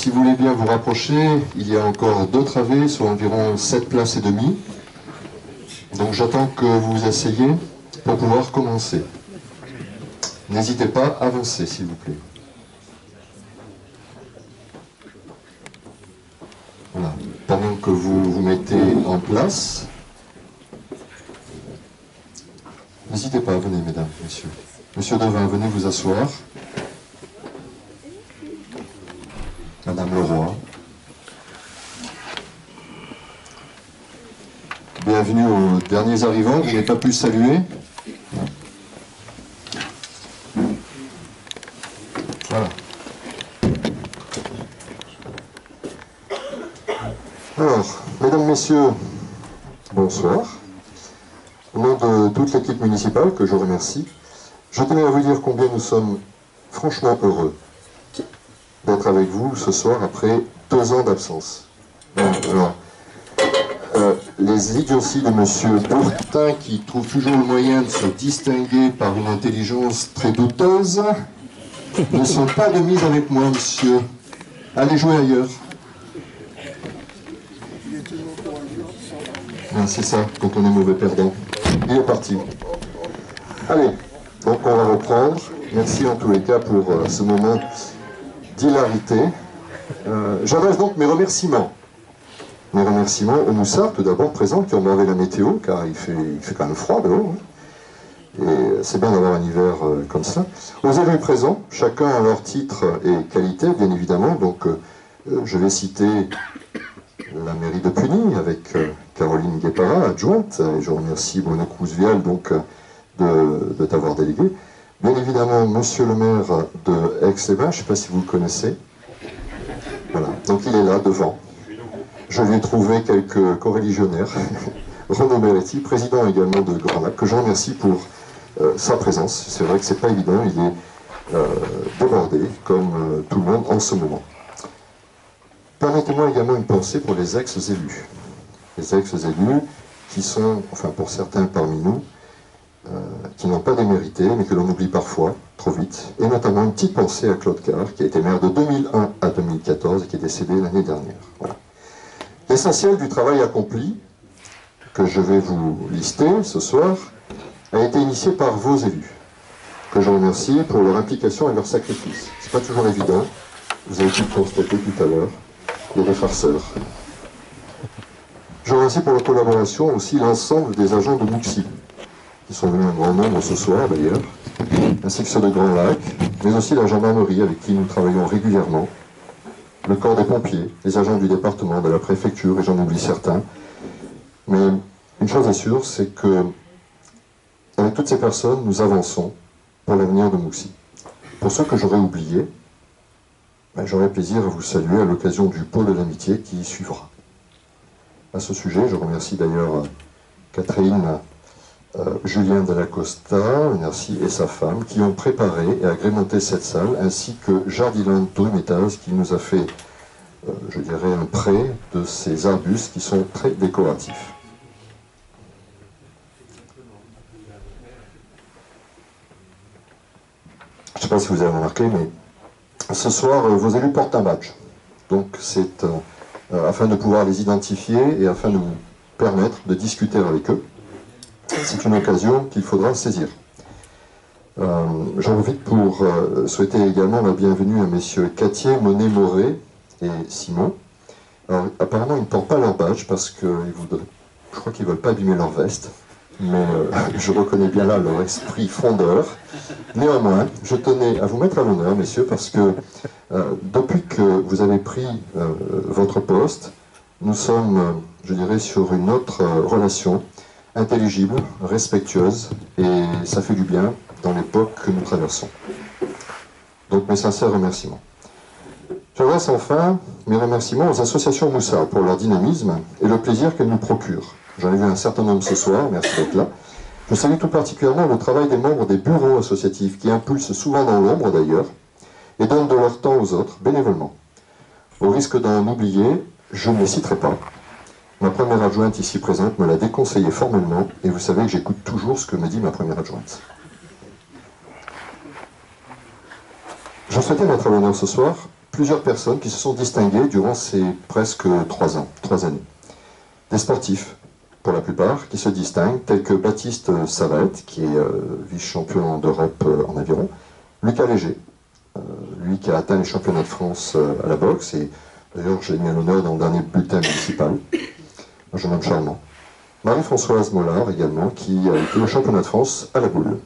si vous voulez bien vous rapprocher, il y a encore 2 travées sur environ 7 places et demie. Donc j'attends que vous vous asseyez pour pouvoir commencer. N'hésitez pas à avancer, s'il vous plaît. Voilà. Pendant que vous vous mettez en place, n'hésitez pas, venez, mesdames, messieurs. Monsieur Devin, venez vous asseoir. Madame Leroy. Bienvenue aux derniers arrivants, vous n'avez pas pu saluer. Voilà. Alors, mesdames, messieurs, bonsoir. Au nom de toute l'équipe municipale, que je remercie, je tenais à vous dire combien nous sommes franchement heureux d'être avec vous ce soir après 2 ans d'absence. Alors, les idioties de M. Bourtin, qui trouve toujours le moyen de se distinguer par une intelligence très douteuse, ne sont pas de mise avec moi, monsieur. Allez jouer ailleurs. Ah, c'est ça, quand on est mauvais perdant. Il est parti. Allez, donc on va reprendre. Merci en tous les cas pour ce moment d'hilarité. J'adresse donc mes remerciements. Mes remerciements aux moussards, tout d'abord présents, qui ont bravé la météo, car il fait quand même froid dehors. Hein. Et c'est bien d'avoir un hiver comme ça. Aux élus présents, chacun à leur titre et qualité, bien évidemment. Donc je vais citer la mairie de Puny, avec Caroline Guépara, adjointe, et je remercie Bruno Cruz-Vial donc de t'avoir délégué. Bien évidemment, monsieur le maire de Aix-les-Bains, je ne sais pas si vous le connaissez. Voilà, donc il est là, devant. Je lui ai trouvé quelques coreligionnaires. Renaud Beretti, président également de Grand Lac, que je remercie pour sa présence. C'est vrai que c'est pas évident, il est débordé, comme tout le monde en ce moment. Permettez-moi également une pensée pour les ex-élus. Les ex-élus qui sont, enfin pour certains parmi nous, qui n'ont pas démérité, mais que l'on oublie parfois, trop vite. Et notamment une petite pensée à Claude Carr, qui a été maire de 2001 à 2014 et qui est décédé l'année dernière. Voilà. L'essentiel du travail accompli, que je vais vous lister ce soir, a été initié par vos élus, que je remercie pour leur implication et leur sacrifice. C'est pas toujours évident, vous avez pu le constater tout à l'heure, il y a des farceurs. Je remercie pour leur collaboration aussi l'ensemble des agents de Mouxy, qui sont venus en grand nombre ce soir d'ailleurs, ainsi que ceux de Grand Lac, mais aussi la gendarmerie avec qui nous travaillons régulièrement, le corps des pompiers, les agents du département, de la préfecture, et j'en oublie certains. Mais une chose est sûre, c'est que avec toutes ces personnes, nous avançons pour l'avenir de Mouxy. Pour ceux que j'aurais oubliés, j'aurai plaisir à vous saluer à l'occasion du pot de l'amitié qui suivra. À ce sujet, je remercie d'ailleurs Catherine, Julien Dallacosta, merci, et sa femme, qui ont préparé et agrémenté cette salle, ainsi que Jardiland Drumetas, qui nous a fait, je dirais, un prêt de ces arbustes qui sont très décoratifs. Je ne sais pas si vous avez remarqué, mais ce soir, vos élus portent un badge. Donc c'est afin de pouvoir les identifier et afin de vous permettre de discuter avec eux. C'est une occasion qu'il faudra saisir. J'en profite pour souhaiter également la bienvenue à messieurs Cattier, Monet, Moret et Simon. Alors, apparemment, ils ne portent pas leur badge parce que je crois qu'ils ne veulent pas abîmer leur veste. Mais je reconnais bien là leur esprit fondeur. Néanmoins, je tenais à vous mettre à l'honneur, messieurs, parce que depuis que vous avez pris votre poste, nous sommes, je dirais, sur une autre relation intelligible, respectueuse, et ça fait du bien dans l'époque que nous traversons. Donc mes sincères remerciements. J'adresse enfin mes remerciements aux associations moussards pour leur dynamisme et le plaisir qu'elles nous procurent. J'en ai vu un certain nombre ce soir, merci d'être là. Je salue tout particulièrement le travail des membres des bureaux associatifs qui impulsent souvent dans l'ombre d'ailleurs et donnent de leur temps aux autres bénévolement. Au risque d'en oublier, je ne les citerai pas. Ma première adjointe ici présente me l'a déconseillé formellement, et vous savez que j'écoute toujours ce que me dit ma première adjointe. Je souhaitais mettre à l'honneur ce soir plusieurs personnes qui se sont distinguées durant ces presque 3 années. Des sportifs, pour la plupart, qui se distinguent, tels que Baptiste Savette, qui est vice-champion d'Europe en aviron, Lucas Léger, lui qui a atteint les championnats de France à la boxe, et d'ailleurs je l'ai mis à l'honneur dans le dernier bulletin municipal, un jeune homme charmant. Marie-Françoise Mollard également, qui a été au championnat de France à la boule.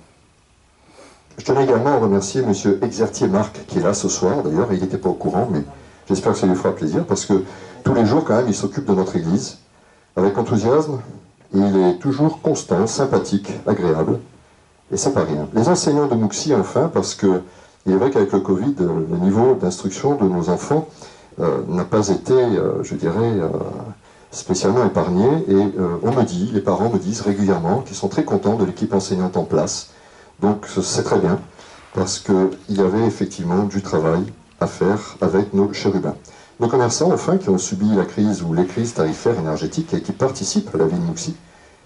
Je tenais également à remercier M. Exertier Marc, qui est là ce soir, d'ailleurs, il n'était pas au courant, mais j'espère que ça lui fera plaisir, parce que tous les jours, quand même, il s'occupe de notre église, avec enthousiasme, et il est toujours constant, sympathique, agréable, et c'est pas rien. Les enseignants de Mouxy, enfin, parce que il est vrai qu'avec le Covid, le niveau d'instruction de nos enfants n'a pas été, je dirais, spécialement épargné, et on me dit, les parents me disent régulièrement qu'ils sont très contents de l'équipe enseignante en place. Donc c'est très bien, parce qu'il y avait effectivement du travail à faire avec nos chérubins. Nos commerçants, enfin, qui ont subi la crise ou les crises tarifaires énergétiques et qui participent à la vie de Mouxy,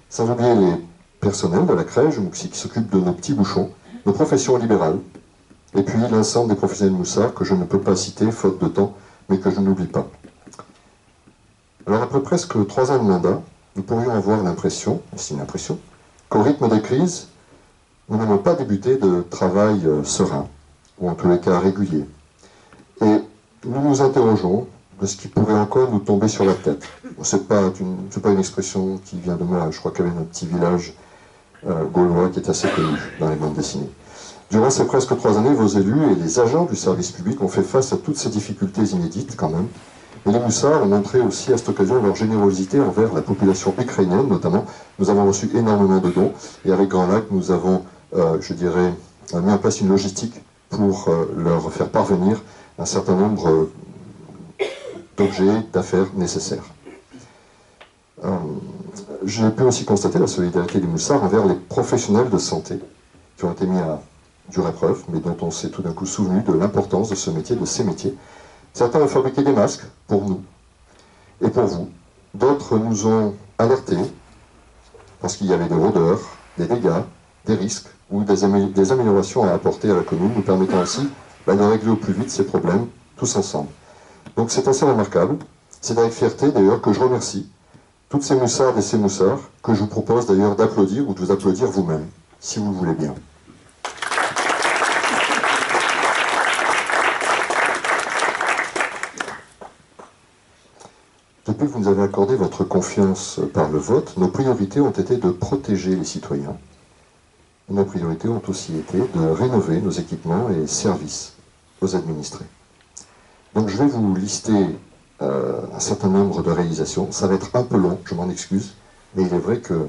sans oublier les personnels de la crèche de Mouxy qui s'occupent de nos petits bouchons, nos professions libérales, et puis l'ensemble des professionnels moussards que je ne peux pas citer faute de temps, mais que je n'oublie pas. Alors après presque 3 ans de mandat, nous pourrions avoir l'impression, c'est une impression, qu'au rythme des crises, nous n'avons pas débuté de travail serein, ou en tous les cas régulier. Et nous nous interrogeons de ce qui pourrait encore nous tomber sur la tête. Ce n'est pas une expression qui vient de moi, je crois qu'il y avait un petit village gaulois qui est assez connu dans les bandes dessinées. Durant ces presque 3 années, vos élus et les agents du service public ont fait face à toutes ces difficultés inédites quand même. Et les Moussards ont montré aussi à cette occasion leur générosité envers la population ukrainienne notamment. Nous avons reçu énormément de dons et avec Grand Lac, nous avons, je dirais, mis en place une logistique pour leur faire parvenir un certain nombre d'objets, d'affaires nécessaires. J'ai pu aussi constater la solidarité des Moussards envers les professionnels de santé qui ont été mis à dure épreuve, mais dont on s'est tout d'un coup souvenu de l'importance de ce métier, de ces métiers. Certains ont fabriqué des masques pour nous et pour vous. D'autres nous ont alertés parce qu'il y avait des rôdeurs, des dégâts, des risques ou des améliorations à apporter à la commune, nous permettant aussi de régler au plus vite ces problèmes tous ensemble. Donc c'est assez remarquable. C'est avec fierté d'ailleurs que je remercie toutes ces moussardes et ces moussards que je vous propose d'ailleurs d'applaudir ou de vous applaudir vous-même, si vous le voulez bien. Depuis que vous nous avez accordé votre confiance par le vote, nos priorités ont été de protéger les citoyens. Nos priorités ont aussi été de rénover nos équipements et services aux administrés. Donc je vais vous lister un certain nombre de réalisations. Ça va être un peu long, je m'en excuse, mais il est vrai qu'il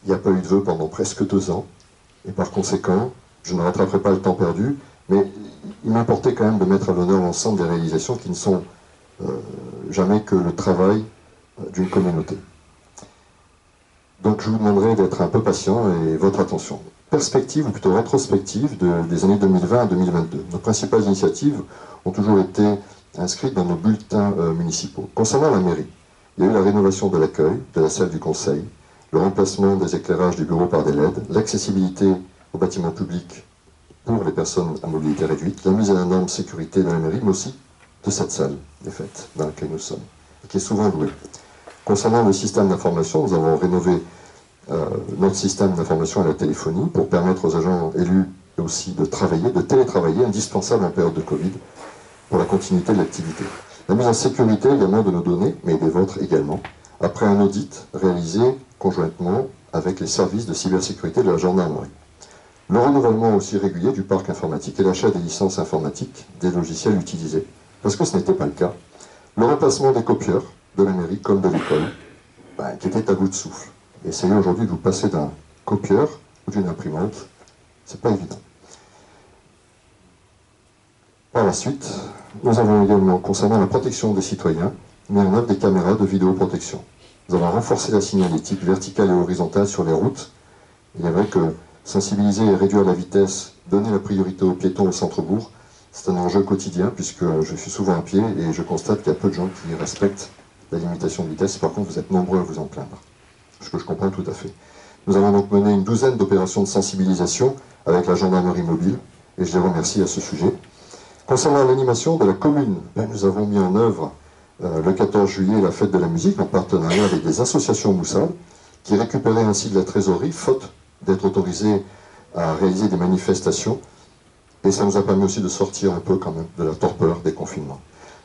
n'y a pas eu de vœux pendant presque 2 ans, et par conséquent, je ne rattraperai pas le temps perdu, mais il m'importait quand même de mettre à l'honneur l'ensemble des réalisations qui ne sont jamais que le travail d'une communauté. Donc je vous demanderai d'être un peu patient et votre attention. Perspective, ou plutôt rétrospective, des années 2020 à 2022. Nos principales initiatives ont toujours été inscrites dans nos bulletins municipaux. Concernant la mairie, il y a eu la rénovation de l'accueil, de la salle du conseil, le remplacement des éclairages du bureau par des LED, l'accessibilité aux bâtiments publics pour les personnes à mobilité réduite, la mise à la norme sécurité de la mairie, mais aussi de cette salle des fêtes dans laquelle nous sommes, et qui est souvent louée. Concernant le système d'information, nous avons rénové notre système d'information à la téléphonie pour permettre aux agents élus aussi de travailler, de télétravailler, indispensable en période de Covid, pour la continuité de l'activité. La mise en sécurité également de nos données, mais des vôtres également, après un audit réalisé conjointement avec les services de cybersécurité de la gendarmerie. Le renouvellement aussi régulier du parc informatique et l'achat des licences informatiques des logiciels utilisés, parce que ce n'était pas le cas. Le remplacement des copieurs de la mairie comme de l'école, qui était à bout de souffle. Essayez aujourd'hui de vous passer d'un copieur ou d'une imprimante, c'est pas évident. Par la suite, nous avons également, concernant la protection des citoyens, mis en œuvre des caméras de vidéoprotection. Nous avons renforcé la signalétique verticale et horizontale sur les routes. Il est vrai que sensibiliser et réduire la vitesse, donner la priorité aux piétons au centre-bourg, c'est un enjeu quotidien puisque je suis souvent à pied et je constate qu'il y a peu de gens qui respectent la limitation de vitesse. Par contre, vous êtes nombreux à vous en plaindre, ce que je comprends tout à fait. Nous avons donc mené une douzaine d'opérations de sensibilisation avec la gendarmerie mobile et je les remercie à ce sujet. Concernant l'animation de la commune, nous avons mis en œuvre le 14 juillet la fête de la musique en partenariat avec des associations moussardes qui récupéraient ainsi de la trésorerie, faute d'être autorisées à réaliser des manifestations. Et ça nous a permis aussi de sortir un peu quand même de la torpeur des confinements.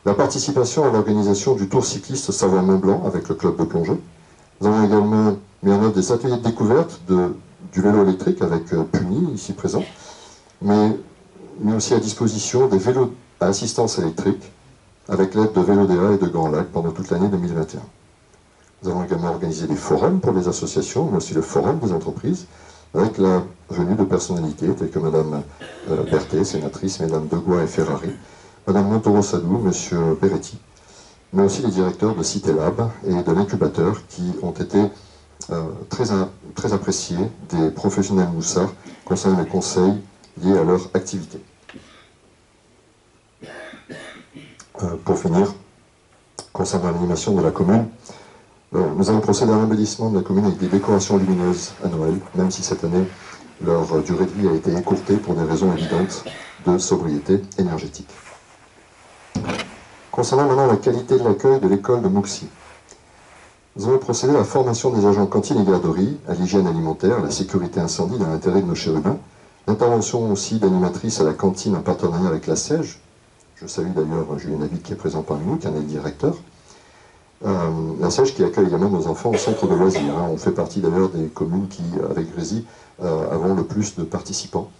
La participation à l'organisation du Tour cycliste Savoie-Mont-Blanc avec le club de plongée. Nous avons également mis en œuvre des ateliers de découverte du vélo électrique avec Puni, ici présent, mais mis aussi à disposition des vélos à assistance électrique avec l'aide de Vélodéa et de Grand Lac pendant toute l'année 2021. Nous avons également organisé des forums pour les associations, mais aussi le forum des entreprises, avec la venue de personnalités telles que Mme Berthet, sénatrice, Mme Degois et Ferrari, Mme Montoro-Sadou, M. Peretti, mais aussi les directeurs de Cité Lab et de l'incubateur qui ont été très appréciés des professionnels moussards concernant les conseils liés à leur activité. Pour finir, concernant l'animation de la commune, nous avons procédé à l'embellissement de la commune avec des décorations lumineuses à Noël, même si cette année, leur durée de vie a été écourtée pour des raisons évidentes de sobriété énergétique. Concernant maintenant la qualité de l'accueil de l'école de Mouxy, nous avons procédé à la formation des agents cantine et garderie, à l'hygiène alimentaire, à la sécurité incendie dans l'intérêt de nos chérubins, l'intervention aussi d'animatrices à la cantine en partenariat avec la SEJ. Je salue d'ailleurs Julien David qui est présent parmi nous, qui en est le directeur. La SEJ qui accueille également nos enfants au centre de loisirs. On fait partie d'ailleurs des communes qui, avec Grésy, avons le plus de participants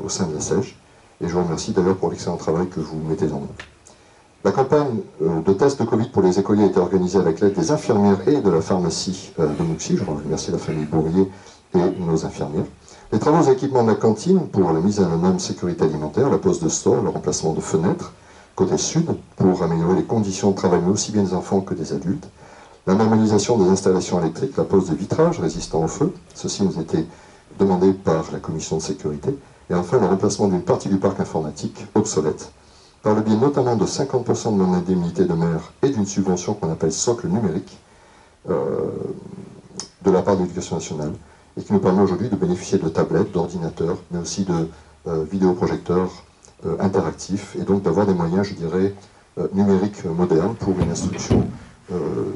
au sein de la SEJ. Et je vous remercie d'ailleurs pour l'excellent travail que vous mettez en œuvre. La campagne de tests de Covid pour les écoliers a été organisée avec l'aide des infirmières et de la pharmacie de Mouxy. Je remercie la famille Bourrier et nos infirmières. Les travaux d'équipement de la cantine pour la mise à la norme sécurité alimentaire, la pose de stores, le remplacement de fenêtres, côté sud, pour améliorer les conditions de travail, mais aussi bien des enfants que des adultes. La normalisation des installations électriques, la pose de vitrages résistants au feu, ceci nous était demandé par la commission de sécurité. Et enfin, le remplacement d'une partie du parc informatique obsolète, par le biais notamment de 50% de mon indemnité de maire et d'une subvention qu'on appelle socle numérique, de la part de l'Éducation nationale, et qui nous permet aujourd'hui de bénéficier de tablettes, d'ordinateurs, mais aussi de vidéoprojecteurs interactifs, et donc d'avoir des moyens, je dirais, numériques modernes pour une instruction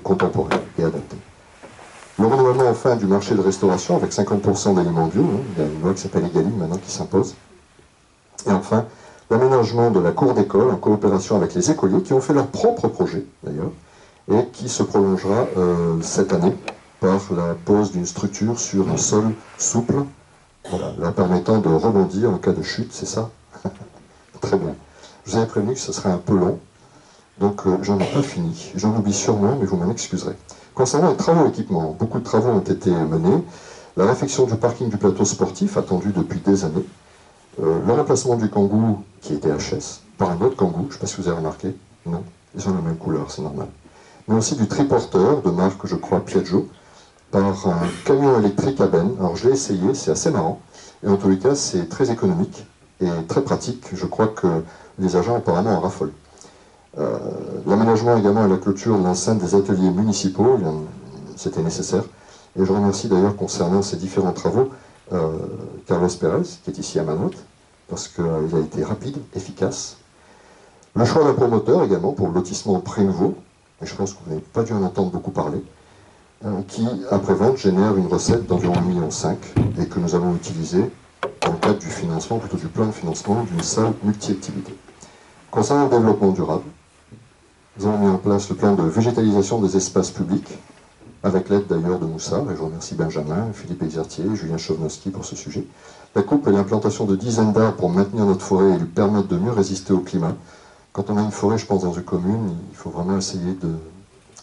contemporaine et adaptée. Le renouvellement enfin du marché de restauration avec 50% d'aliments bio, il y a une loi qui s'appelle Egalim maintenant qui s'impose. Et enfin, l'aménagement de la cour d'école en coopération avec les écoliers qui ont fait leur propre projet d'ailleurs, et qui se prolongera cette année par la pose d'une structure sur un sol souple, voilà, la permettant de rebondir en cas de chute, c'est ça? Très bien. Je vous avais prévenu que ce serait un peu long, donc j'en ai pas fini. J'en oublie sûrement, mais vous m'en excuserez. Concernant les travaux équipements, beaucoup de travaux ont été menés. La réfection du parking du plateau sportif, attendu depuis des années. Le remplacement du kangou, qui était HS, par un autre kangou, je ne sais pas si vous avez remarqué. Non, ils ont la même couleur, c'est normal. Mais aussi du triporteur, de marque, je crois, Piaggio, par un camion électrique à benne. Alors je l'ai essayé, c'est assez marrant. Et en tous les cas, c'est très économique et très pratique. Je crois que les agents apparemment en raffolent. L'aménagement également et la clôture de l'enceinte des ateliers municipaux, c'était nécessaire. Et je remercie d'ailleurs concernant ces différents travaux Carlos Pérez, qui est ici à ma note, parce qu'il a été rapide, efficace. Le choix d'un promoteur également pour le lotissement pré-nouveau, et je pense que vous n'avez pas dû en entendre beaucoup parler, qui, après vente, génère une recette d'environ 1,5 million et que nous allons utiliser dans le cadre du financement, plutôt du plan de financement d'une salle multi-activité. Concernant le développement durable, nous avons mis en place le plan de végétalisation des espaces publics, avec l'aide d'ailleurs de Moussard, et je remercie Benjamin, Philippe Exertier, Julien Chovnowski pour ce sujet. La coupe et l'implantation de dizaines d'arbres pour maintenir notre forêt et lui permettre de mieux résister au climat. Quand on a une forêt, je pense, dans une commune, il faut vraiment essayer de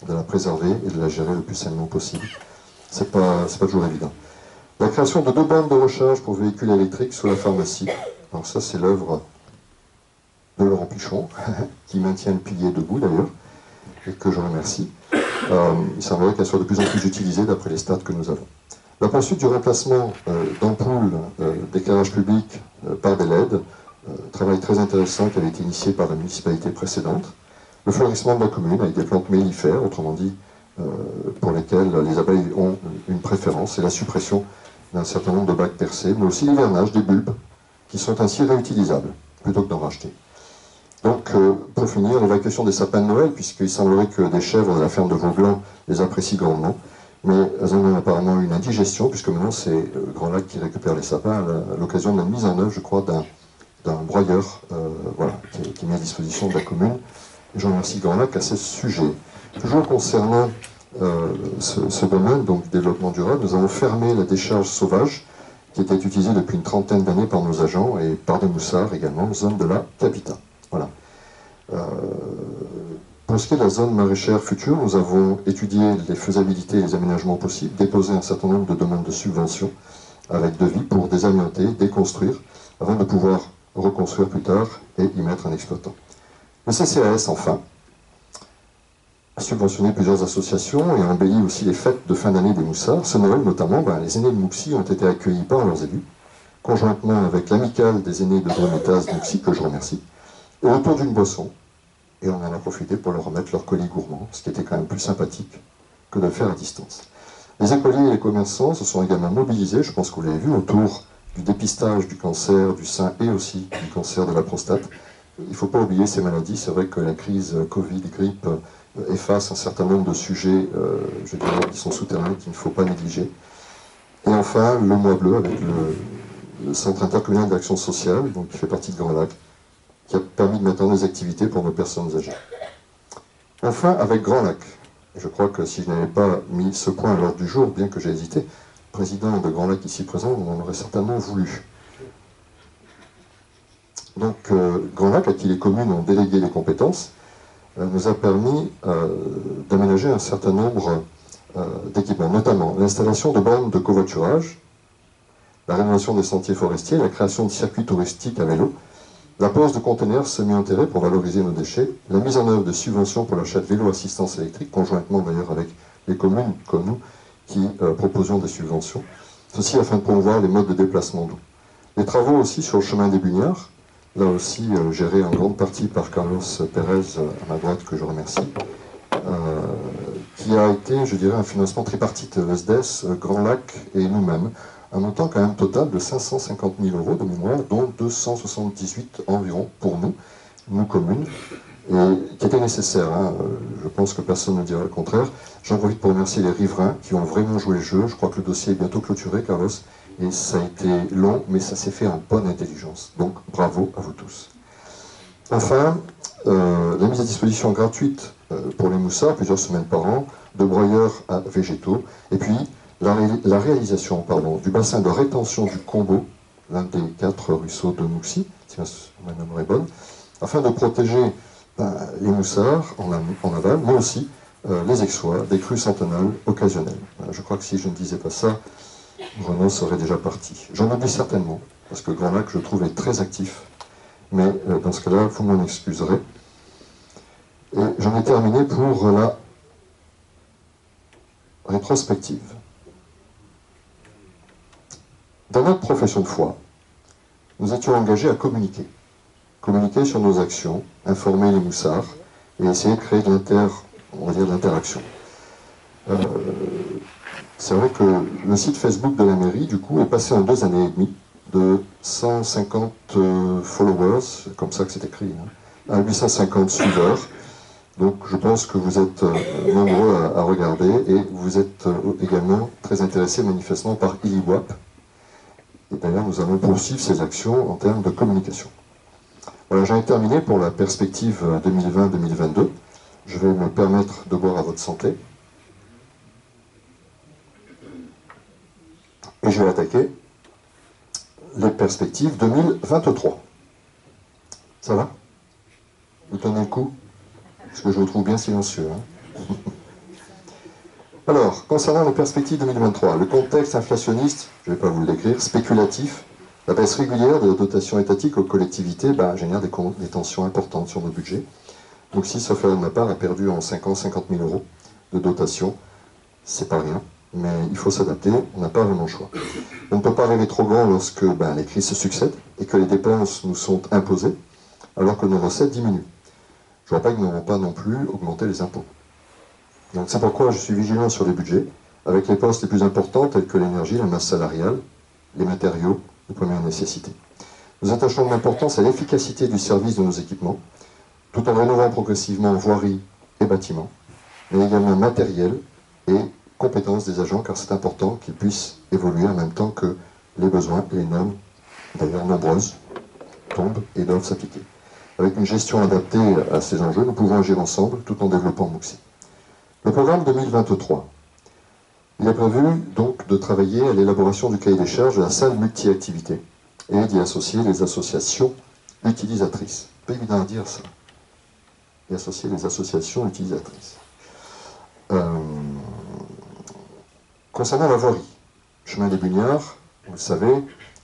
la préserver et de la gérer le plus sainement possible. C'est pas toujours évident. La création de 2 bandes de recharge pour véhicules électriques sous la pharmacie. Alors ça, c'est l'œuvre de Laurent Pichon, qui maintient le pilier debout d'ailleurs, et que je remercie. Il semblerait qu'elle soit de plus en plus utilisée d'après les stats que nous avons. La poursuite du remplacement d'ampoules d'éclairage public par des LED, travail très intéressant qui avait été initié par la municipalité précédente. Le fleurissement de la commune avec des plantes mellifères, autrement dit, pour lesquelles les abeilles ont une préférence, et la suppression d'un certain nombre de bacs percés, mais aussi l'hivernage des bulbes, qui sont ainsi réutilisables, plutôt que d'en racheter. Donc, pour finir, l'évacuation des sapins de Noël, puisqu'il semblerait que des chèvres de la ferme de Vauglan les apprécient grandement, mais elles en ont apparemment une indigestion, puisque maintenant c'est Grand Lac qui récupère les sapins à l'occasion de la mise en œuvre, je crois, d'un broyeur voilà, qui est mis à disposition de la commune. Et je remercie Grand Lac à ce sujet. Toujours concernant ce domaine, donc développement durable, nous avons fermé la décharge sauvage qui était utilisée depuis une trentaine d'années par nos agents et par des moussards également, zone de la capitale. Voilà. Pour ce qui est de la zone maraîchère future, nous avons étudié les faisabilités et les aménagements possibles, déposé un certain nombre de demandes de subventions avec devis pour désamianter, déconstruire, avant de pouvoir reconstruire plus tard et y mettre un exploitant. Le CCAS, enfin, a subventionné plusieurs associations et a embelli aussi les fêtes de fin d'année des Moussards. Ce Noël, notamment, les aînés de Mouxy ont été accueillis par leurs élus, conjointement avec l'amicale des aînés de Dremetas de Mouxy, que je remercie, et autour d'une boisson. Et on en a profité pour leur remettre leur colis gourmand, ce qui était quand même plus sympathique que de le faire à distance. Les écoliers et les commerçants se sont également mobilisés, je pense que vous l'avez vu, autour du dépistage du cancer du sein et aussi du cancer de la prostate. Il ne faut pas oublier ces maladies. C'est vrai que la crise Covid, grippe, efface un certain nombre de sujets, je dirais, qui sont souterrains, qu'il ne faut pas négliger. Et enfin, le mois bleu, avec le Centre intercommunal d'action sociale, donc, qui fait partie de Grand Lac, qui a permis de mettre en œuvre des activités pour nos personnes âgées. Enfin, avec Grand Lac, je crois que si je n'avais pas mis ce point à l'ordre du jour, bien que j'ai hésité, le président de Grand Lac ici présent, on en aurait certainement voulu. Donc, Grand Lac, à qui les communes ont délégué les compétences, nous a permis d'aménager un certain nombre d'équipements, notamment l'installation de bornes de covoiturage, la rénovation des sentiers forestiers, la création de circuits touristiques à vélo, la pose de conteneurs semi-enterrés pour valoriser nos déchets, la mise en œuvre de subventions pour l'achat de vélos assistance électrique, conjointement d'ailleurs avec les communes comme nous qui proposions des subventions, ceci afin de promouvoir les modes de déplacement doux. Les travaux aussi sur le chemin des Bugnards, là aussi géré en grande partie par Carlos Pérez à ma droite, que je remercie, qui a été, je dirais, un financement tripartite, le SDES, Grand Lac et nous-mêmes, un montant quand même total de 550 000 € de mémoire, dont 278 environ pour nous communes, et qui était nécessaire. Hein. Je pense que personne ne dira le contraire. J'en profite pour remercier les riverains qui ont vraiment joué le jeu. Je crois que le dossier est bientôt clôturé, Carlos, et ça a été long, mais ça s'est fait en bonne intelligence. Donc bravo à vous tous. Enfin, la mise à disposition gratuite pour les moussards, plusieurs semaines par an, de broyeurs à végétaux, et puis la réalisation du bassin de rétention du Combo, l'un des 4 ruisseaux de Mouxy, si ma mémoire est bonne, afin de protéger les moussards en aval, mais aussi les Aixois des crues centenales occasionnelles. Je crois que si je ne disais pas ça, Renaud serait déjà parti. J'en oublie certainement, parce que Grand Lac, je trouve, est très actif, mais dans ce cas-là, vous m'en excuserez. Et j'en ai terminé pour la rétrospective. Dans notre profession de foi, nous étions engagés à communiquer. Communiquer sur nos actions, informer les moussards et essayer de créer de l'interaction. C'est vrai que le site Facebook de la mairie, du coup, est passé en 2 années et demie de 150 followers, c'est comme ça que c'est écrit, hein, à 850 suiveurs. Donc je pense que vous êtes nombreux à regarder et vous êtes également très intéressés manifestement par ILIWAP. Et d'ailleurs, nous allons poursuivre ces actions en termes de communication. Voilà, j'en ai terminé pour la perspective 2020-2022. Je vais me permettre de boire à votre santé. Et je vais attaquer les perspectives 2023. Ça va? Vous tenez le coup? Parce que je vous trouve bien silencieux. Hein. Alors, concernant les perspectives 2023, le contexte inflationniste, je ne vais pas vous le décrire, spéculatif, la baisse régulière de la dotation étatique aux collectivités génère des tensions importantes sur nos budgets. Donc si sauf erreur de ma part a perdu en 5 ans 50 000 € de dotation, c'est pas rien, mais il faut s'adapter, on n'a pas vraiment le choix. On ne peut pas rêver trop grand lorsque les crises se succèdent et que les dépenses nous sont imposées, alors que nos recettes diminuent. Je ne vois pas que nous n'avons pas non plus augmenté les impôts. Donc c'est pourquoi je suis vigilant sur les budgets, avec les postes les plus importants tels que l'énergie, la masse salariale, les matériaux de première nécessité. Nous attachons de l'importance à l'efficacité du service de nos équipements, tout en rénovant progressivement voirie et bâtiments, mais également matériel et compétences des agents, car c'est important qu'ils puissent évoluer en même temps que les besoins et les normes, d'ailleurs nombreuses, tombent et doivent s'appliquer. Avec une gestion adaptée à ces enjeux, nous pouvons agir ensemble tout en développant MOOCSI. Le programme 2023, il est prévu donc de travailler à l'élaboration du cahier des charges de la salle multi-activité et d'y associer les associations utilisatrices. Pas évident à dire ça. Y associer les associations utilisatrices. Concernant la voirie, chemin des Bugnards, vous le savez,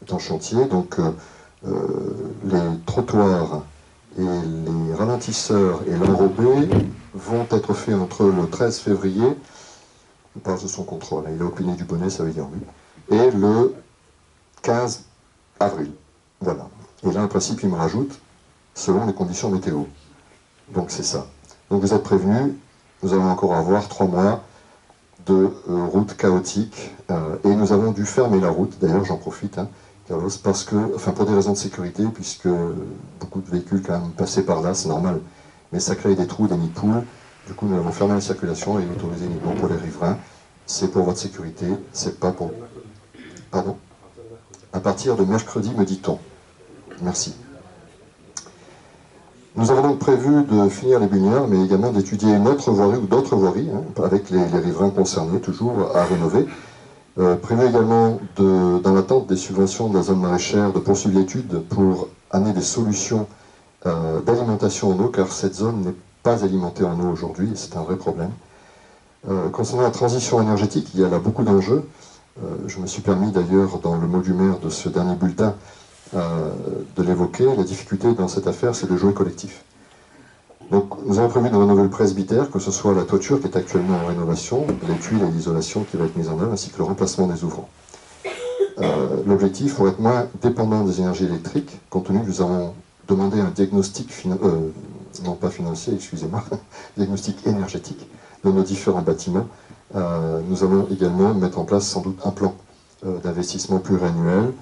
est en chantier, donc les trottoirs et les ralentisseurs et l'enrobé vont être faits entre le 13 février, il parle de son contrôle, il a opiné du bonnet, ça veut dire oui, et le 15 avril. Voilà. Et là, en principe, il me rajoute, selon les conditions météo. Donc c'est ça. Donc vous êtes prévenus, nous allons encore avoir 3 mois de route chaotique, et nous avons dû fermer la route, d'ailleurs j'en profite, hein, Carlos, parce que, enfin pour des raisons de sécurité, puisque beaucoup de véhicules quand même passaient par là, c'est normal, mais ça crée des trous, des nids de poules, du coup nous avons fermé la circulation et autorisé uniquement pour les riverains, c'est pour votre sécurité, c'est pas pour... Pardon? À partir de mercredi, me dit-on. Merci. Nous avons donc prévu de finir les Bugnards, mais également d'étudier une autre voirie ou d'autres voiries, hein, avec les riverains concernés, toujours à rénover. Prévu également, dans l'attente des subventions de la zone maraîchère, de poursuivre l'étude pour amener des solutions d'alimentation en eau, car cette zone n'est pas alimentée en eau aujourd'hui, et c'est un vrai problème. Concernant la transition énergétique, il y a là beaucoup d'enjeux. Je me suis permis d'ailleurs, dans le mot du maire de ce dernier bulletin, de l'évoquer. La difficulté dans cette affaire, c'est de jouer collectif. Donc, nous avons prévu de rénover le presbytère, que ce soit la toiture qui est actuellement en rénovation, les tuiles et l'isolation qui va être mise en œuvre, ainsi que le remplacement des ouvrants. L'objectif, pour être moins dépendant des énergies électriques, compte tenu que nous avons demandé un diagnostic, non pas financier, excusez-moi, diagnostic énergétique de nos différents bâtiments, nous allons également mettre en place sans doute un plan d'investissement pluriannuel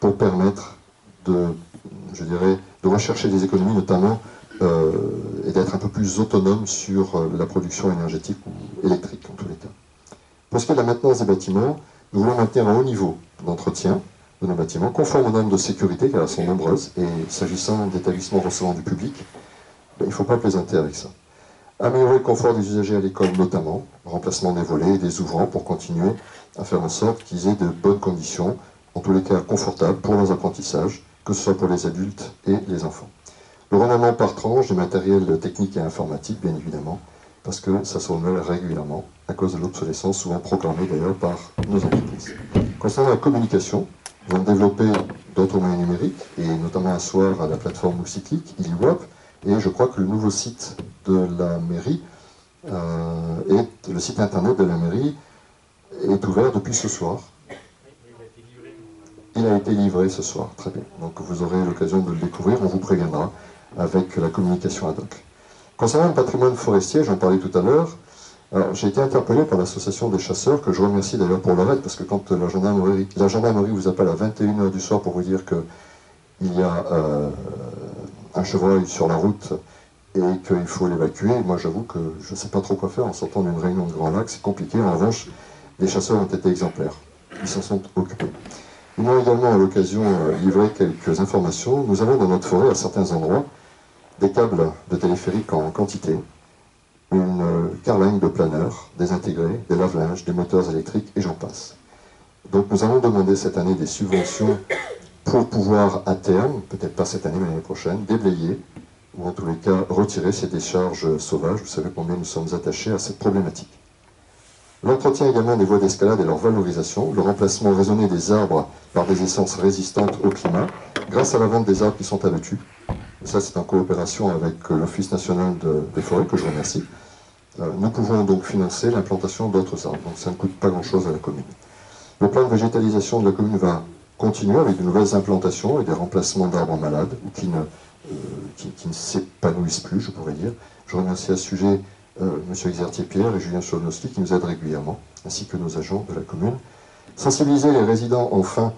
pour permettre je dirais, de rechercher des économies, notamment, et d'être un peu plus autonome sur la production énergétique ou électrique, en tous les cas. Pour ce qui est de la maintenance des bâtiments, nous voulons maintenir un haut niveau d'entretien de nos bâtiments, conforme aux normes de sécurité, car elles sont nombreuses, et s'agissant d'établissements recevant du public, il ne faut pas plaisanter avec ça. Améliorer le confort des usagers à l'école, notamment, remplacement des volets et des ouvrants, pour continuer à faire en sorte qu'ils aient de bonnes conditions, en tous les cas confortables, pour leurs apprentissages, que ce soit pour les adultes et les enfants. Le renouvellement par tranche des matériels techniques et informatiques, bien évidemment, parce que ça se renouvelle régulièrement, à cause de l'obsolescence, souvent programmée d'ailleurs par nos entreprises. Concernant la communication, nous allons développer d'autres moyens numériques, et notamment un soir à la plateforme Cyclique, ILIWAP, et je crois que le nouveau site de la mairie, le site internet de la mairie, est ouvert depuis ce soir. Il a été livré ce soir, très bien. Donc vous aurez l'occasion de le découvrir, on vous préviendra avec la communication ad hoc. Concernant le patrimoine forestier, j'en parlais tout à l'heure, j'ai été interpellé par l'association des chasseurs, que je remercie d'ailleurs pour leur aide, parce que quand la gendarmerie vous appelle à 21h du soir pour vous dire qu'il y a un chevreuil sur la route et qu'il faut l'évacuer, moi j'avoue que je ne sais pas trop quoi faire en sortant d'une réunion de Grand Lac, c'est compliqué. En revanche, les chasseurs ont été exemplaires, ils s'en sont occupés. Ils m'ont également à l'occasion livré quelques informations. Nous avons dans notre forêt, à certains endroits, des câbles de téléphérique en quantité, une carlingue de planeurs désintégrés, des lave-linges, des moteurs électriques, et j'en passe. Donc nous allons demander cette année des subventions pour pouvoir à terme, peut-être pas cette année mais l'année prochaine, déblayer, ou en tous les cas retirer ces décharges sauvages. Vous savez combien nous sommes attachés à cette problématique. L'entretien également des voies d'escalade et leur valorisation, le remplacement raisonné des arbres par des essences résistantes au climat, grâce à la vente des arbres qui sont abattus. Et ça, c'est en coopération avec l'Office national des forêts, que je remercie. Nous pouvons donc financer l'implantation d'autres arbres, donc ça ne coûte pas grand-chose à la commune. Le plan de végétalisation de la commune va continuer avec de nouvelles implantations et des remplacements d'arbres malades, ou qui ne s'épanouissent plus, je pourrais dire. Je remercie à ce sujet M. Exertier-Pierre et Julien Cholnowski qui nous aident régulièrement, ainsi que nos agents de la commune. Sensibiliser les résidents, enfin,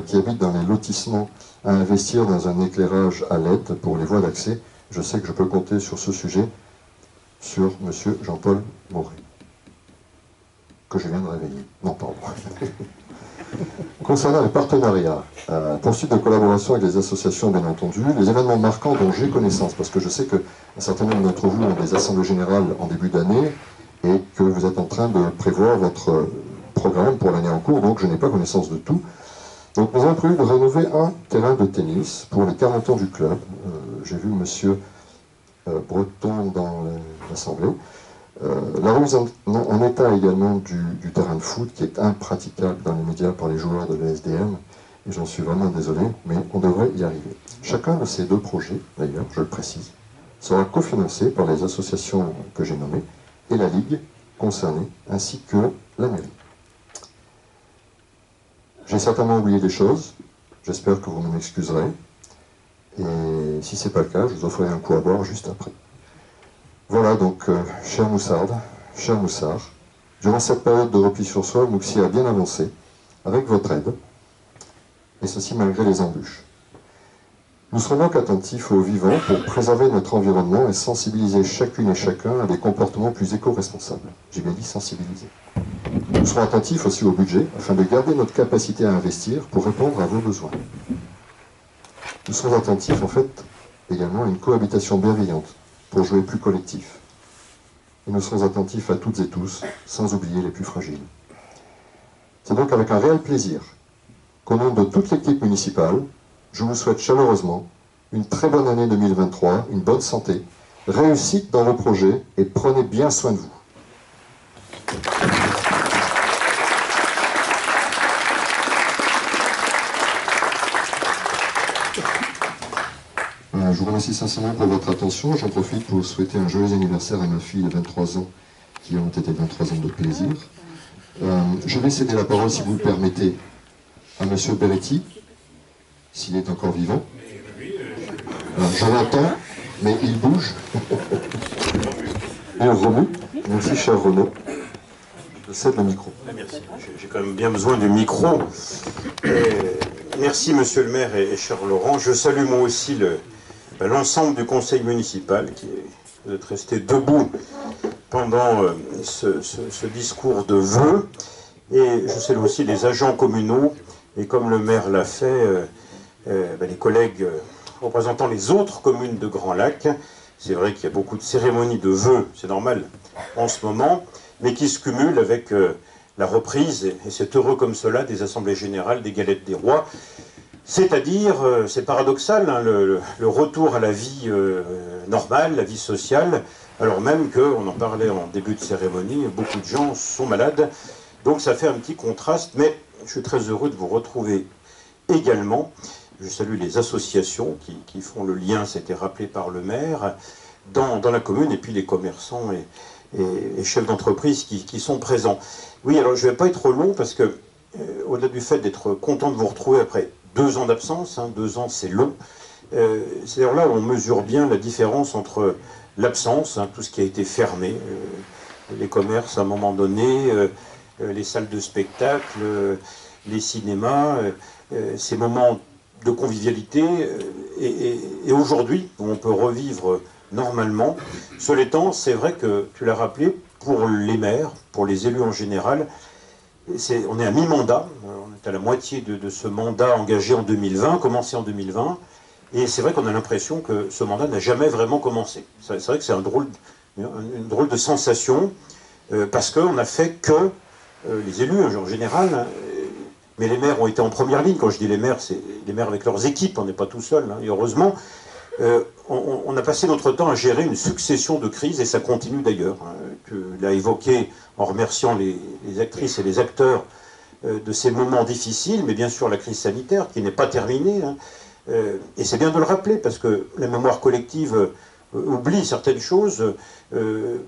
qui habitent dans les lotissements, à investir dans un éclairage à LED pour les voies d'accès. je sais que je peux compter sur ce sujet sur M. Jean-Paul Mauret, que je viens de réveiller. Non, pardon. Concernant les partenariats, poursuite de collaboration avec les associations, bien entendu, les événements marquants dont j'ai connaissance, parce que je sais qu'un certain nombre d'entre vous ont des assemblées générales en début d'année et que vous êtes en train de prévoir votre programme pour l'année en cours, donc je n'ai pas connaissance de tout. Donc nous avons prévu de rénover un terrain de tennis pour les 40 ans du club. J'ai vu M. Breton dans l'Assemblée. La remise en état également du terrain de foot qui est impraticable dans les médias par les joueurs de l'ESDM, et j'en suis vraiment désolé, mais on devrait y arriver. Chacun de ces deux projets, d'ailleurs, je le précise, sera cofinancé par les associations que j'ai nommées et la Ligue concernée, ainsi que la mairie. J'ai certainement oublié des choses, j'espère que vous m'en excuserez, et si ce n'est pas le cas, je vous offrirai un coup à boire juste après. Voilà donc, chère Moussarde, cher Moussard, durant cette période de repli sur soi, Mouxy a bien avancé, avec votre aide, et ceci malgré les embûches. Nous serons donc attentifs aux vivants pour préserver notre environnement et sensibiliser chacune et chacun à des comportements plus éco-responsables. J'ai bien dit sensibiliser. Nous serons attentifs aussi au budget, afin de garder notre capacité à investir pour répondre à vos besoins. Nous serons attentifs, en fait, également à une cohabitation bienveillante, pour jouer plus collectif. Et nous serons attentifs à toutes et tous, sans oublier les plus fragiles. C'est donc avec un réel plaisir qu'au nom de toute l'équipe municipale, je vous souhaite chaleureusement une très bonne année 2023, une bonne santé, réussite dans vos projets et prenez bien soin de vous. Je vous remercie sincèrement pour votre attention. J'en profite pour souhaiter un joyeux anniversaire à ma fille de 23 ans, qui ont été 23 ans de plaisir. Je vais céder la parole, si vous le permettez, à M. Beretti, s'il est encore vivant. Je l'entends, mais il bouge. Et on remue. Merci, cher Renaud. Je cède le micro. Merci. J'ai quand même bien besoin du micro. Merci, monsieur le maire et cher Laurent. Je salue moi aussi l'ensemble du conseil municipal qui est resté debout pendant ce discours de vœux. Et je salue aussi les agents communaux. Et comme le maire l'a fait, les collègues représentant les autres communes de Grand Lac. C'est vrai qu'il y a beaucoup de cérémonies de vœux, c'est normal en ce moment, mais qui se cumulent avec la reprise, et c'est heureux comme cela, des assemblées générales des Galettes des Rois. C'est-à-dire, c'est paradoxal, hein, le retour à la vie normale, la vie sociale, alors même qu'on en parlait en début de cérémonie, beaucoup de gens sont malades, donc ça fait un petit contraste, mais je suis très heureux de vous retrouver également. Je salue les associations qui font le lien, c'était rappelé par le maire, dans la commune, et puis les commerçants et chefs d'entreprise qui sont présents. Oui, alors je ne vais pas être trop long, parce que, au-delà du fait d'être content de vous retrouver après 2 ans d'absence, hein, 2 ans c'est long, c'est d'ailleurs là où on mesure bien la différence entre l'absence, hein, tout ce qui a été fermé, les commerces à un moment donné, les salles de spectacle, les cinémas, ces moments de convivialité, et aujourd'hui, on peut revivre normalement. Cela étant, c'est vrai que, tu l'as rappelé, pour les maires, pour les élus en général, on est à mi-mandat, on est à la moitié de ce mandat engagé en 2020, commencé en 2020, et c'est vrai qu'on a l'impression que ce mandat n'a jamais vraiment commencé. C'est vrai que c'est une drôle de sensation, parce qu'on n'a fait que, les élus en général, mais les maires ont été en première ligne. Quand je dis les maires, c'est les maires avec leurs équipes, on n'est pas tout seul, hein, et heureusement, on a passé notre temps à gérer une succession de crises, et ça continue d'ailleurs. Hein. Tu l'as évoqué en remerciant les actrices et les acteurs de ces moments difficiles, mais bien sûr la crise sanitaire qui n'est pas terminée. Hein. Et c'est bien de le rappeler, parce que la mémoire collective oublie certaines choses.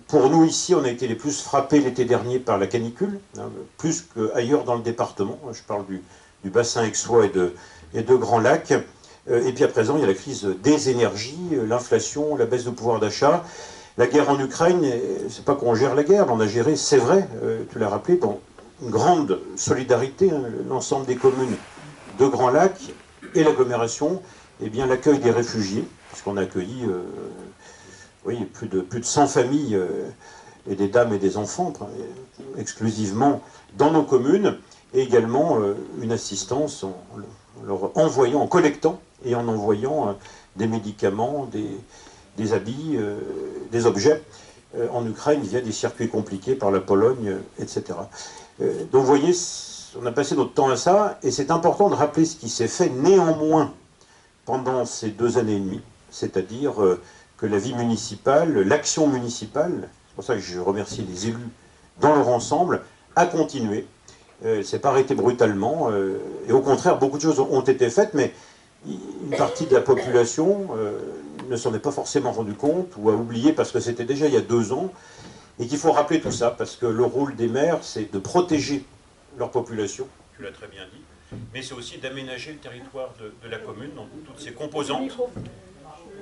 Pour nous ici, on a été les plus frappés l'été dernier par la canicule, hein, plus qu'ailleurs dans le département. Je parle du bassin aixois et de Grand Lac. Et puis à présent, il y a la crise des énergies, l'inflation, la baisse de pouvoir d'achat. La guerre en Ukraine, c'est pas qu'on gère la guerre, on a géré, c'est vrai, tu l'as rappelé, dans une grande solidarité, hein, l'ensemble des communes de Grand Lac, et l'agglomération, eh bien l'accueil des réfugiés, puisqu'on a accueilli oui, plus de 100 familles et des dames et des enfants exclusivement dans nos communes, et également une assistance en leur envoyant, en collectant et en envoyant des médicaments, des habits, des objets en Ukraine via des circuits compliqués par la Pologne, etc. Donc vous voyez, on a passé notre temps à ça, et c'est important de rappeler ce qui s'est fait néanmoins pendant ces 2 années et demie, c'est-à-dire que la vie municipale, l'action municipale, c'est pour ça que je remercie les élus dans leur ensemble, a continué. Elle ne s'est pas arrêtée brutalement, et au contraire, beaucoup de choses ont été faites, mais une partie de la population ne s'en est pas forcément rendu compte, ou a oublié parce que c'était déjà il y a 2 ans, et qu'il faut rappeler tout ça, parce que le rôle des maires, c'est de protéger leur population, tu l'as très bien dit, mais c'est aussi d'aménager le territoire de la commune dans toutes ses composantes.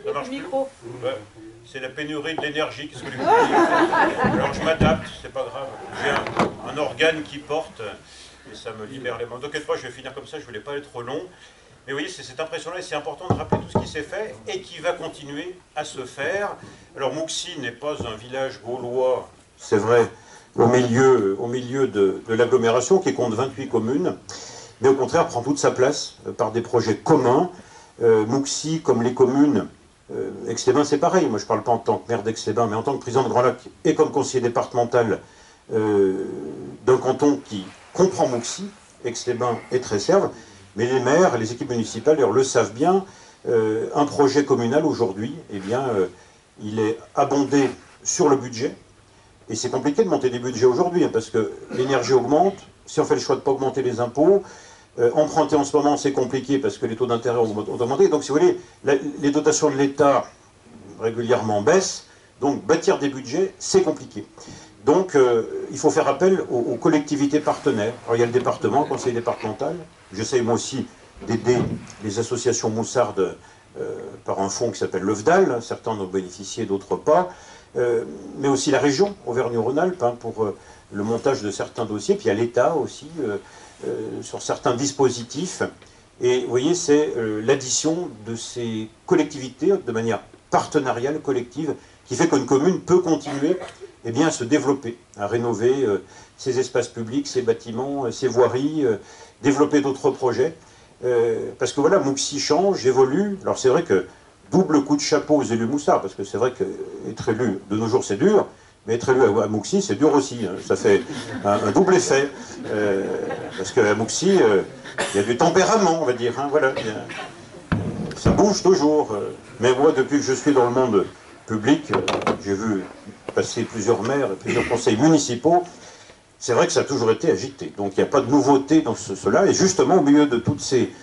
Ça marche plus ? Ouais. C'est la pénurie de l'énergie, qu'est-ce que vous voulez dire ? Alors je m'adapte, c'est pas grave. J'ai un organe qui porte, et ça me libère les mains. Donc quelquefois je vais finir comme ça, je ne voulais pas être trop long. Mais vous voyez, c'est cette impression-là, et c'est important de rappeler tout ce qui s'est fait, et qui va continuer à se faire. Alors Mouxy n'est pas un village gaulois, c'est vrai, au milieu de l'agglomération, qui compte 28 communes, mais au contraire prend toute sa place par des projets communs. Mouxy, comme les communes, Aix-les-Bains, c'est pareil. Moi, je ne parle pas en tant que maire d'Aix-les-Bains, mais en tant que président de Grand Lac et comme conseiller départemental d'un canton qui comprend Mouxy, Aix-les-Bains et Tresserve. Mais les maires, les équipes municipales, d'ailleurs, le savent bien. Un projet communal aujourd'hui, eh bien, il est abondé sur le budget. Et c'est compliqué de monter des budgets aujourd'hui, hein, parce que l'énergie augmente. Si on fait le choix de ne pas augmenter les impôts, emprunter en ce moment, c'est compliqué parce que les taux d'intérêt ont augmenté. Donc, si vous voulez, les dotations de l'État régulièrement baissent. Donc, bâtir des budgets, c'est compliqué. Donc, il faut faire appel aux collectivités partenaires. Alors, il y a le département, le conseil départemental. J'essaye moi aussi d'aider les associations moussardes par un fonds qui s'appelle l'œuvdal. Certains en ont bénéficié, d'autres pas. Mais aussi la région, Auvergne-Rhône-Alpes, hein, pour le montage de certains dossiers. Puis il y a l'État aussi, sur certains dispositifs. Et vous voyez, c'est l'addition de ces collectivités de manière partenariale, collective, qui fait qu'une commune peut continuer eh bien, à se développer, à rénover ses espaces publics, ses bâtiments, ses voiries, développer d'autres projets. Parce que voilà, Mouxy change, évolue. Alors c'est vrai que double coup de chapeau aux élus moussards, parce que c'est vrai qu'être élu de nos jours c'est dur, mais être élu à Mouxy c'est dur aussi. Hein. Ça fait un double effet. Parce qu'à Mouxy, il y a du tempérament, on va dire. Hein, voilà. Ça bouge toujours. Mais moi, depuis que je suis dans le monde public, j'ai vu passer plusieurs maires et plusieurs conseils municipaux. C'est vrai que ça a toujours été agité. Donc il n'y a pas de nouveauté dans cela. Et justement, au milieu de toutes ces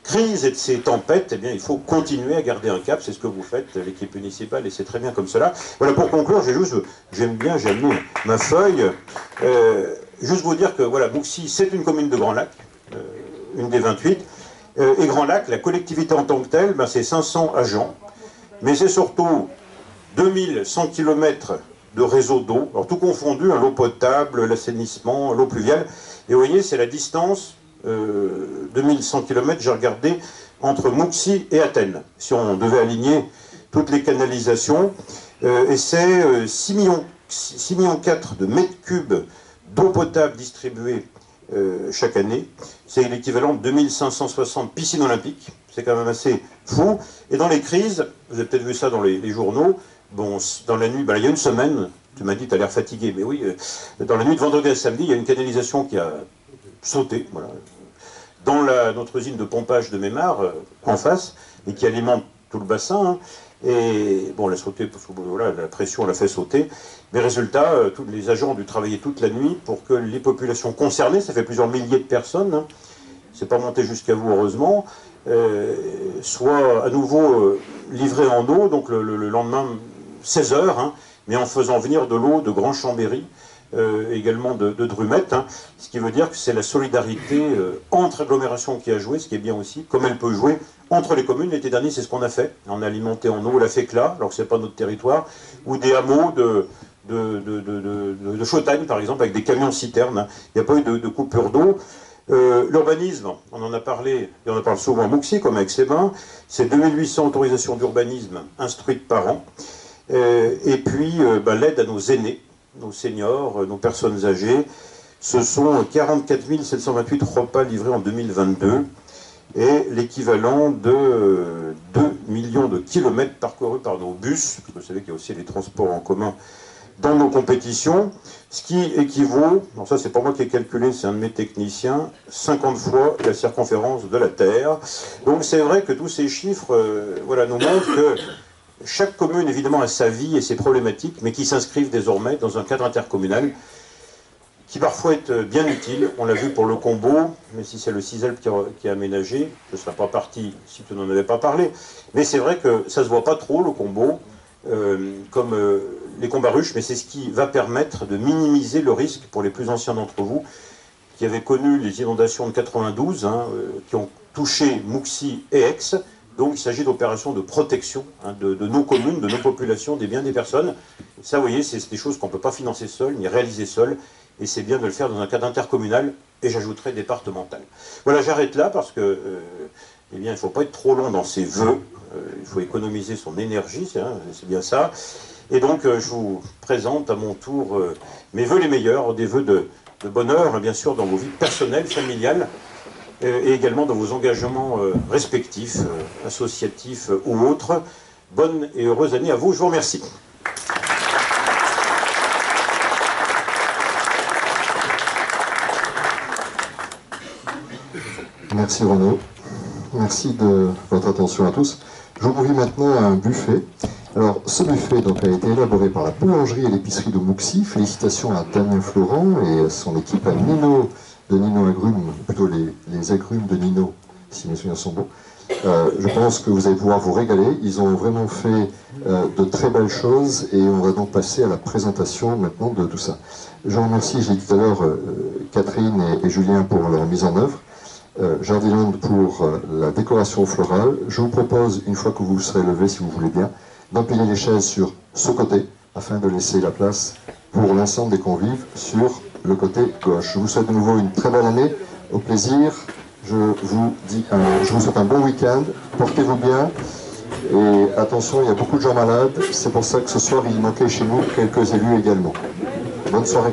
crises et de ces tempêtes, eh bien, il faut continuer à garder un cap. C'est ce que vous faites, l'équipe municipale, et c'est très bien comme cela. Voilà, pour conclure, j'ai amené ma feuille. Juste vous dire que voilà, Mouxy, c'est une commune de Grand Lac, une des 28. Et Grand Lac, la collectivité en tant que telle, ben, c'est 500 agents. Mais c'est surtout 2100 km de réseau d'eau, alors tout confondu, hein, l'eau potable, l'assainissement, l'eau pluviale. Et vous voyez, c'est la distance, 2100 km, j'ai regardé, entre Mouxy et Athènes, si on devait aligner toutes les canalisations. Et c'est 6,4 millions de mètres cubes d'eau potable distribuée chaque année. C'est l'équivalent de 2560 piscines olympiques. C'est quand même assez fou. Et dans les crises, vous avez peut-être vu ça dans les journaux, bon, dans la nuit, ben, il y a une semaine, tu m'as dit tu as l'air fatigué, mais oui, dans la nuit de vendredi à samedi, il y a une canalisation qui a sauté, voilà, dans notre usine de pompage de Mémar, en face, et qui alimente tout le bassin. Hein. Et bon, elle a sauté parce que voilà, la pression l'a fait sauter. Mais résultat, tous les agents ont dû travailler toute la nuit pour que les populations concernées, ça fait plusieurs milliers de personnes, hein, c'est pas monté jusqu'à vous heureusement, soient à nouveau livrées en eau, donc le lendemain 16 heures, hein, mais en faisant venir de l'eau de Grand Chambéry, également de Drumette, hein, ce qui veut dire que c'est la solidarité entre agglomérations qui a joué, ce qui est bien aussi, comme elle peut jouer entre les communes. L'été dernier, c'est ce qu'on a fait. On a alimenté en eau la Fécla, alors que ce n'est pas notre territoire, ou des hameaux de Chautagne, par exemple, avec des camions citernes. Il n'y a pas eu de coupure d'eau. L'urbanisme, on en a parlé, et on en parle souvent à Mouxy, comme avec Sébin, c'est 2800 autorisations d'urbanisme instruites par an, et puis l'aide à nos aînés, nos seniors, nos personnes âgées, ce sont 44 728 repas livrés en 2022, et l'équivalent de 2 millions de kilomètres parcourus par nos bus, parce que vous savez qu'il y a aussi les transports en commun dans nos compétitions, ce qui équivaut, non ça c'est pas moi qui ai calculé, c'est un de mes techniciens, 50 fois la circonférence de la Terre. Donc c'est vrai que tous ces chiffres nous montrent que chaque commune évidemment a sa vie et ses problématiques, mais qui s'inscrivent désormais dans un cadre intercommunal qui parfois est bien utile. On l'a vu pour le Combo, mais si c'est le CISELP qui a aménagé, je ne serais pas parti si tu n'en avais pas parlé, mais c'est vrai que ça ne se voit pas trop le Combo, comme les combats ruches, mais c'est ce qui va permettre de minimiser le risque pour les plus anciens d'entre vous, qui avaient connu les inondations de 92, qui ont touché Mouxy et Aix. Donc il s'agit d'opérations de protection de nos communes, de nos populations, des biens des personnes. Ça, vous voyez, c'est des choses qu'on ne peut pas financer seul, ni réaliser seul, et c'est bien de le faire dans un cadre intercommunal, et j'ajouterai départemental. Voilà, j'arrête là, parce que il ne faut pas être trop long dans ses vœux, il faut économiser son énergie, c'est bien ça. Et donc je vous présente à mon tour mes vœux les meilleurs, des vœux de bonheur, bien sûr, dans vos vies personnelles, familiales, et également dans vos engagements respectifs, associatifs ou autres. Bonne et heureuse année à vous, je vous remercie. Merci Renaud, merci de votre attention à tous. Je vous convie maintenant à un buffet. Alors, ce buffet donc, a été élaboré par la boulangerie et l'épicerie de Mouxy. Félicitations à Damien Florent et à son équipe, à Nino, de Nino Agrumes, plutôt les agrumes de Nino, si mes souvenirs sont bons. Je pense que vous allez pouvoir vous régaler. Ils ont vraiment fait de très belles choses et on va donc passer à la présentation maintenant de tout ça. Je remercie, j'ai dit tout à l'heure, Catherine et Julien pour leur mise en œuvre. Jardiland pour la décoration florale. Je vous propose, une fois que vous serez levé, si vous voulez bien, d'empiler les chaises sur ce côté, afin de laisser la place pour l'ensemble des convives sur le côté gauche. Je vous souhaite de nouveau une très belle année, au plaisir. Je vous souhaite un bon week-end, portez-vous bien, et attention, il y a beaucoup de gens malades, c'est pour ça que ce soir il manquait chez nous quelques élus également. Bonne soirée.